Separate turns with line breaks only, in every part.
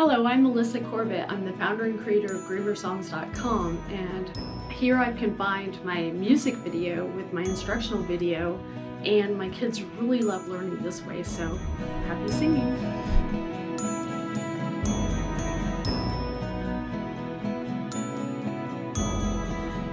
Hello, I'm Melissa Corbett. I'm the founder and creator of GrammarSongs.com, and here I've combined my music video with my instructional video, and my kids really love learning this way, so happy singing!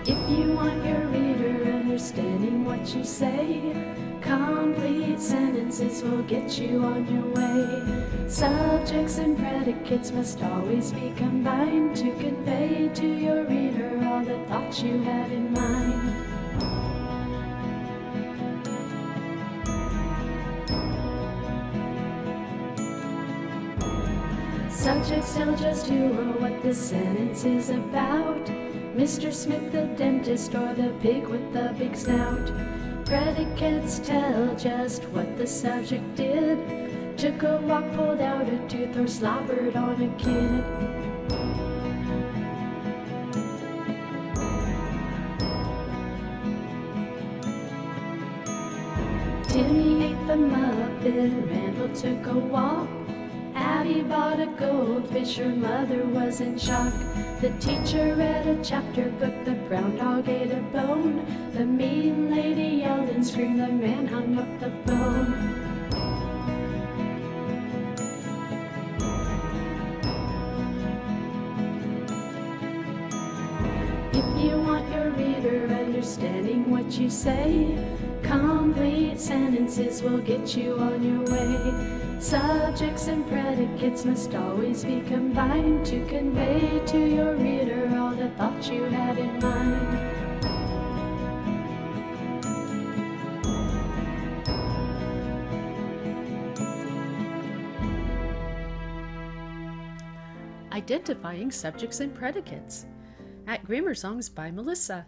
If you want your reader understanding what you say, complete sentences will get you on your way. Subjects and predicates must always be combined to convey to your reader all the thoughts you had in mind. Subjects tell just who or what the sentence is about. Mr. Smith the dentist or the pig with the big snout. Predicates tell just what the subject did. Took a walk, pulled out a tooth, or slobbered on a kid. Timmy ate the muffin, Randall took a walk. Abby bought a goldfish, her mother was in shock. The teacher read a chapter book, the brown dog ate a bone. The mean lady yelled and screamed, the man hung up the phone. If you want your reader understanding what you say, complete sentences will get you on your way. Subjects and predicates must always be combined to convey to your reader all the thoughts you had in mind.
Identifying subjects and predicates at Grammar Songs by Melissa.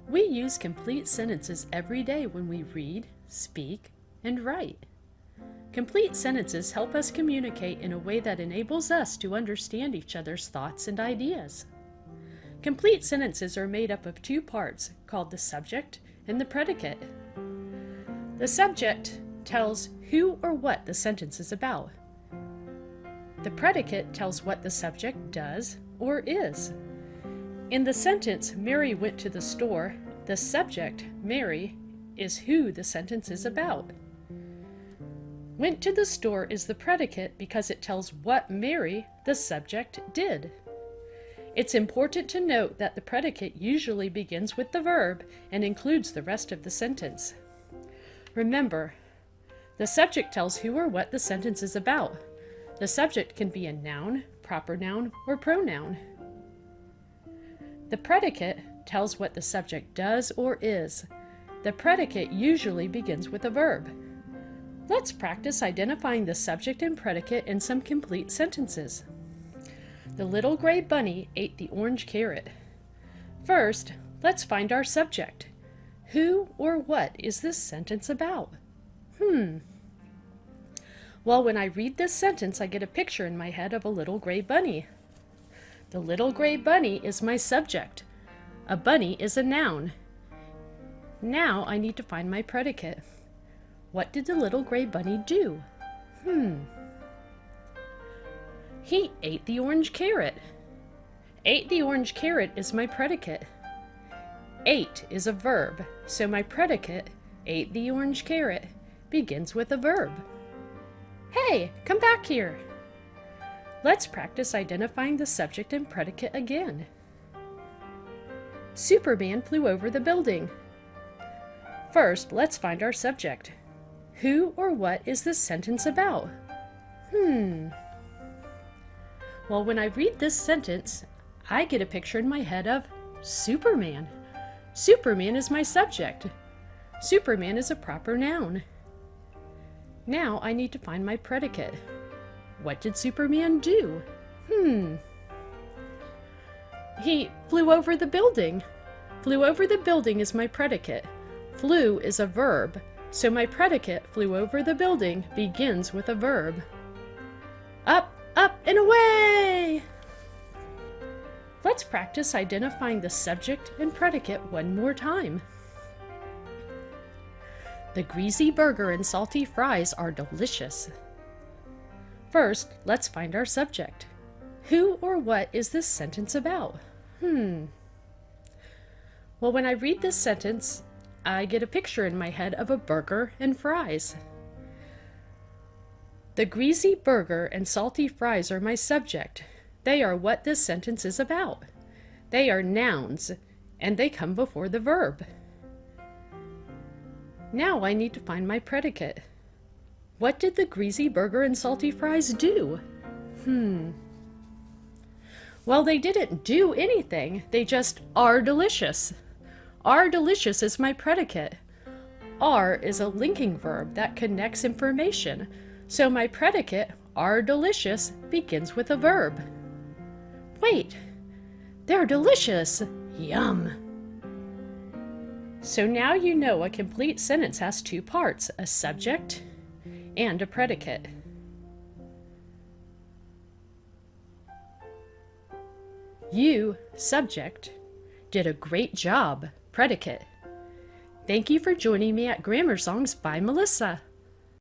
We use complete sentences every day when we read, speak, and write. Complete sentences help us communicate in a way that enables us to understand each other's thoughts and ideas. Complete sentences are made up of two parts called the subject and the predicate. The subject tells who or what the sentence is about. The predicate tells what the subject does or is. In the sentence, Mary went to the store, the subject, Mary, is who the sentence is about. Went to the store is the predicate because it tells what Mary, the subject, did. It's important to note that the predicate usually begins with the verb and includes the rest of the sentence. Remember, the subject tells who or what the sentence is about. The subject can be a noun, proper noun, or pronoun. The predicate tells what the subject does or is. The predicate usually begins with a verb. Let's practice identifying the subject and predicate in some complete sentences. The little gray bunny ate the orange carrot. First, let's find our subject. Who or what is this sentence about? Well, when I read this sentence, I get a picture in my head of a little gray bunny. The little gray bunny is my subject. A bunny is a noun. Now I need to find my predicate. What did the little gray bunny do? He ate the orange carrot. Ate the orange carrot is my predicate. Ate is a verb, so my predicate, ate the orange carrot, begins with a verb. Hey, come back here. Let's practice identifying the subject and predicate again. Superman flew over the building. First, let's find our subject. Who or what is this sentence about? Well, when I read this sentence, I get a picture in my head of Superman. Superman is my subject. Superman is a proper noun. Now I need to find my predicate. What did Superman do? He flew over the building. Flew over the building is my predicate. Flew is a verb, so my predicate, flew over the building, begins with a verb. Up, up, and away! Let's practice identifying the subject and predicate one more time. The greasy burger and salty fries are delicious. First, let's find our subject. Who or what is this sentence about? Well, when I read this sentence, I get a picture in my head of a burger and fries. The greasy burger and salty fries are my subject. They are what this sentence is about. They are nouns, and they come before the verb. Now I need to find my predicate. What did the greasy burger and salty fries do? Well, they didn't do anything. They just are delicious. Are delicious is my predicate. Are is a linking verb that connects information. So my predicate, are delicious, begins with a verb. Wait, they're delicious. Yum. So now you know a complete sentence has two parts, a subject and a predicate. You, subject, did a great job, predicate. Thank you for joining me at Grammar Songs by Melissa.